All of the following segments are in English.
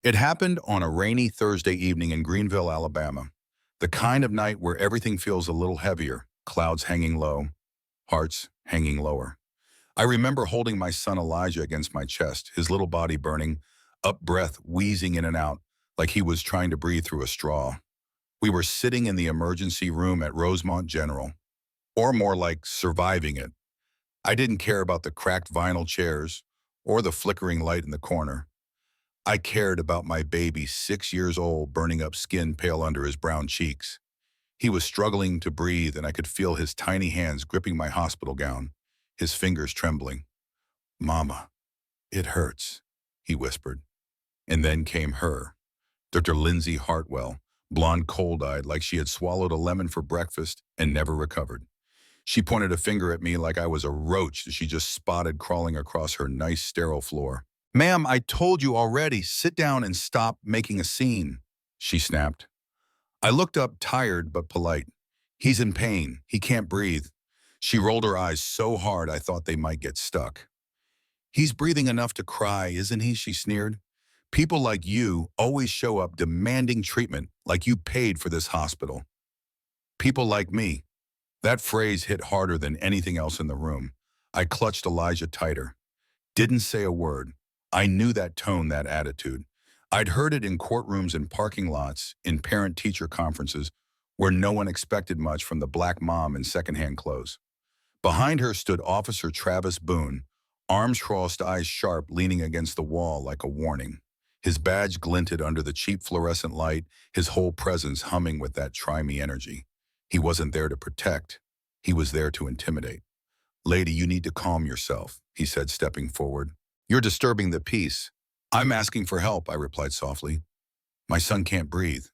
It happened on a rainy Thursday evening in Greenville, Alabama. The kind of night where everything feels a little heavier, clouds hanging low, hearts hanging lower. I remember holding my son Elijah against my chest, his little body burning, up breath wheezing in and out like he was trying to breathe through a straw. We were sitting in the emergency room at Rosemont General, or more like surviving it. I didn't care about the cracked vinyl chairs or the flickering light in the corner. I cared about my baby, 6 years old, burning up skin pale under his brown cheeks. He was struggling to breathe, and I could feel his tiny hands gripping my hospital gown, his fingers trembling. "Mama, it hurts," he whispered. And then came her, Dr. Lindsay Hartwell, blonde, cold-eyed, like she had swallowed a lemon for breakfast and never recovered. She pointed a finger at me like I was a roach that she just spotted crawling across her nice, sterile floor. "Ma'am, I told you already, sit down and stop making a scene," she snapped. I looked up, tired but polite. "He's in pain. He can't breathe." She rolled her eyes so hard I thought they might get stuck. "He's breathing enough to cry, isn't he?" she sneered. "People like you always show up demanding treatment like you paid for this hospital." People like me. That phrase hit harder than anything else in the room. I clutched Elijah tighter. Didn't say a word. I knew that tone, that attitude. I'd heard it in courtrooms and parking lots, in parent-teacher conferences, where no one expected much from the black mom in secondhand clothes. Behind her stood Officer Travis Boone, arms crossed, eyes sharp, leaning against the wall like a warning. His badge glinted under the cheap fluorescent light, his whole presence humming with that try-me energy. He wasn't there to protect. He was there to intimidate. "Lady, you need to calm yourself," he said, stepping forward. "You're disturbing the peace." "I'm asking for help," I replied softly. "My son can't breathe."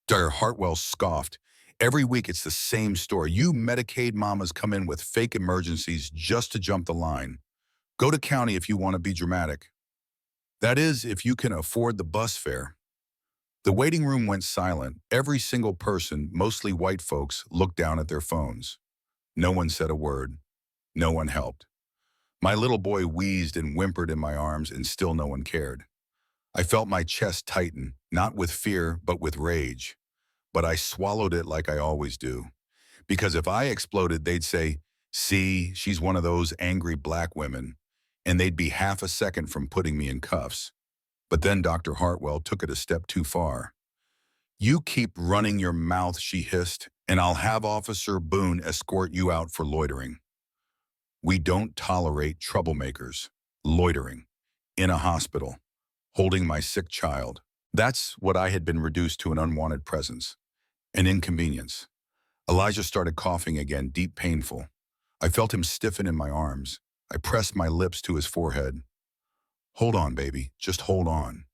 Dr. Hartwell scoffed. "Every week it's the same story. You Medicaid mamas come in with fake emergencies just to jump the line. Go to county if you want to be dramatic. That is, if you can afford the bus fare." The waiting room went silent. Every single person, mostly white folks, looked down at their phones. No one said a word. No one helped. My little boy wheezed and whimpered in my arms, and still no one cared. I felt my chest tighten, not with fear, but with rage. But I swallowed it like I always do. Because if I exploded, they'd say, "See, she's one of those angry black women," and they'd be half a second from putting me in cuffs. But then Dr. Hartwell took it a step too far. "You keep running your mouth," she hissed, "and I'll have Officer Boone escort you out for loitering." We don't tolerate troublemakers, loitering, in a hospital, holding my sick child. That's what I had been reduced to, an unwanted presence, an inconvenience. Elijah started coughing again, deep, painful. I felt him stiffen in my arms. I pressed my lips to his forehead. "Hold on, baby, just hold on."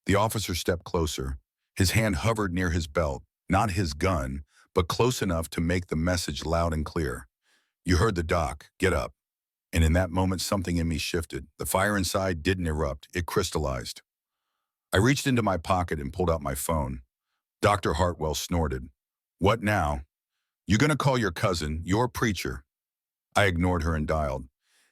The officer stepped closer. His hand hovered near his belt, not his gun, but close enough to make the message loud and clear. "You heard the doc, get up." And in that moment, something in me shifted. The fire inside didn't erupt, it crystallized. I reached into my pocket and pulled out my phone. Dr. Hartwell snorted. "What now?" "You gonna call your cousin, your preacher?" I ignored her and dialed.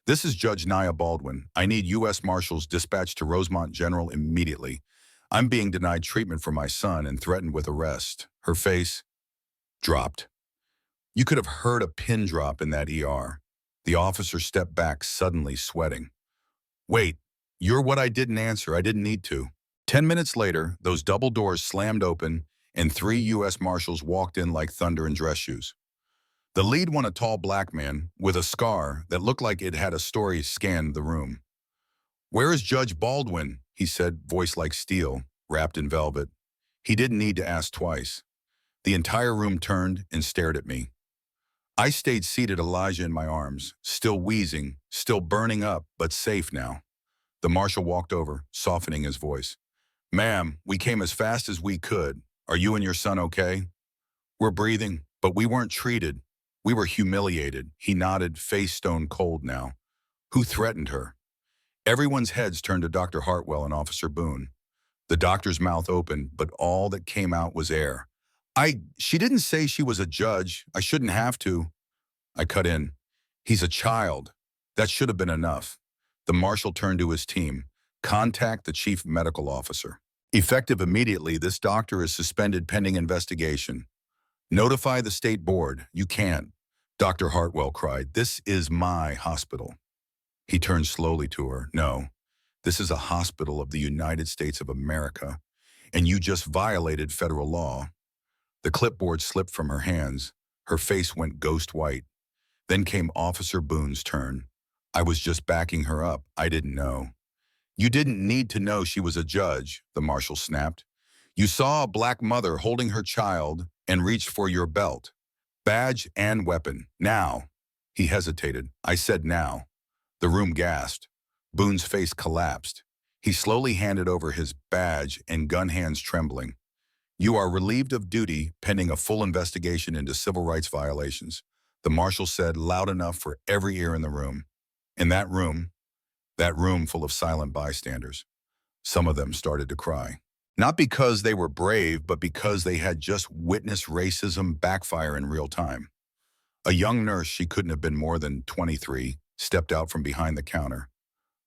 "This is Judge Nia Baldwin. I need U.S. Marshals dispatched to Rosemont General immediately. I'm being denied treatment for my son and threatened with arrest." Her face dropped. You could have heard a pin drop in that ER. The officer stepped back, suddenly sweating. "Wait, you're what I didn't answer. I didn't need to." 10 minutes later, those double doors slammed open and 3 U.S. Marshals walked in like thunder in dress shoes. The lead one, a tall black man with a scar that looked like it had a story, scanned the room. "Where is Judge Baldwin?" he said, voice like steel, wrapped in velvet. He didn't need to ask twice. The entire room turned and stared at me. I stayed seated, Elijah in my arms, still wheezing, still burning up, but safe now. The marshal walked over, softening his voice. "Ma'am, we came as fast as we could. Are you and your son okay?" "We're breathing, but we weren't treated. We were humiliated." He nodded, face stone cold now. "Who threatened her?" Everyone's heads turned to Dr. Hartwell and Officer Boone. The doctor's mouth opened, but all that came out was air. She didn't say she was a judge. I shouldn't have to." I cut in. "He's a child. That should have been enough." The marshal turned to his team. Contact the chief medical officer. Effective immediately, this doctor is suspended pending investigation. Notify the state board. You can't. Dr. Hartwell cried. This is my hospital. He turned slowly to her. No, this is a hospital of the United States of America, and you just violated federal law. The clipboard slipped from her hands. Her face went ghost white. Then came Officer Boone's turn. I was just backing her up. I didn't know. You didn't need to know she was a judge, the marshal snapped. You saw a black mother holding her child and reached for your belt, badge and weapon. Now. He hesitated. I said now. The room gasped. Boone's face collapsed. He slowly handed over his badge and gun hands trembling. You are relieved of duty pending a full investigation into civil rights violations, the marshal said loud enough for every ear in the room. In that room full of silent bystanders, some of them started to cry. Not because they were brave, but because they had just witnessed racism backfire in real time. A young nurse, she couldn't have been more than 23, stepped out from behind the counter,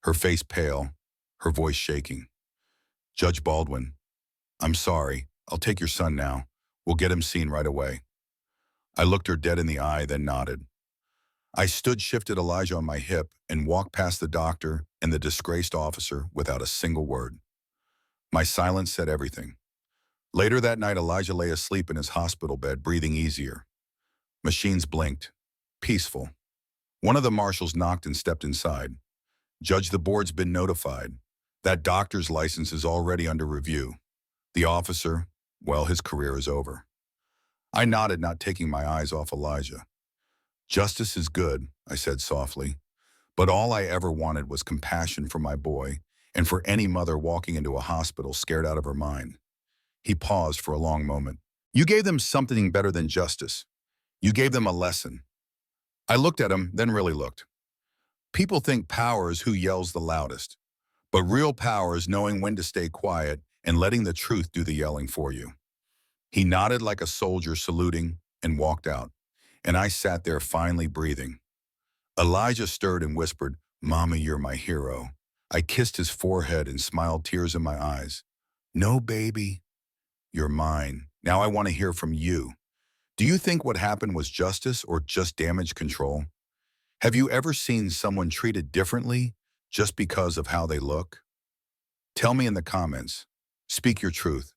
her face pale, her voice shaking. Judge Baldwin, I'm sorry. I'll take your son now. We'll get him seen right away. I looked her dead in the eye, then nodded. I shifted Elijah on my hip, and walked past the doctor and the disgraced officer without a single word. My silence said everything. Later that night, Elijah lay asleep in his hospital bed, breathing easier. Machines blinked. Peaceful. One of the marshals knocked and stepped inside. Judge, the board's been notified. That doctor's license is already under review. The officer, well, his career is over. I nodded, not taking my eyes off Elijah. Justice is good, I said softly, but all I ever wanted was compassion for my boy and for any mother walking into a hospital scared out of her mind. He paused for a long moment. You gave them something better than justice. You gave them a lesson. I looked at him, then really looked. People think power is who yells the loudest, but real power is knowing when to stay quiet and letting the truth do the yelling for you. He nodded like a soldier saluting and walked out, and I sat there finally breathing. Elijah stirred and whispered, Mama, you're my hero. I kissed his forehead and smiled, tears in my eyes. No, baby, you're mine. Now I want to hear from you. Do you think what happened was justice or just damage control? Have you ever seen someone treated differently just because of how they look? Tell me in the comments. Speak your truth.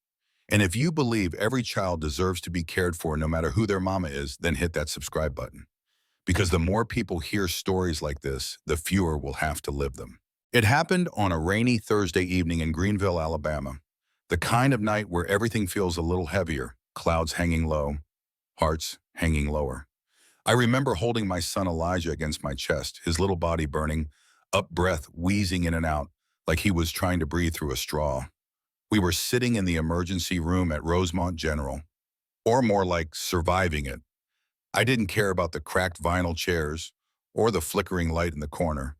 And if you believe every child deserves to be cared for no matter who their mama is, then hit that subscribe button. Because the more people hear stories like this, the fewer will have to live them. It happened on a rainy Thursday evening in Greenville, Alabama. The kind of night where everything feels a little heavier, clouds hanging low, hearts hanging lower. I remember holding my son Elijah against my chest, his little body burning, up breath wheezing in and out like he was trying to breathe through a straw. We were sitting in the emergency room at Rosemont General, or more like surviving it. I didn't care about the cracked vinyl chairs or the flickering light in the corner.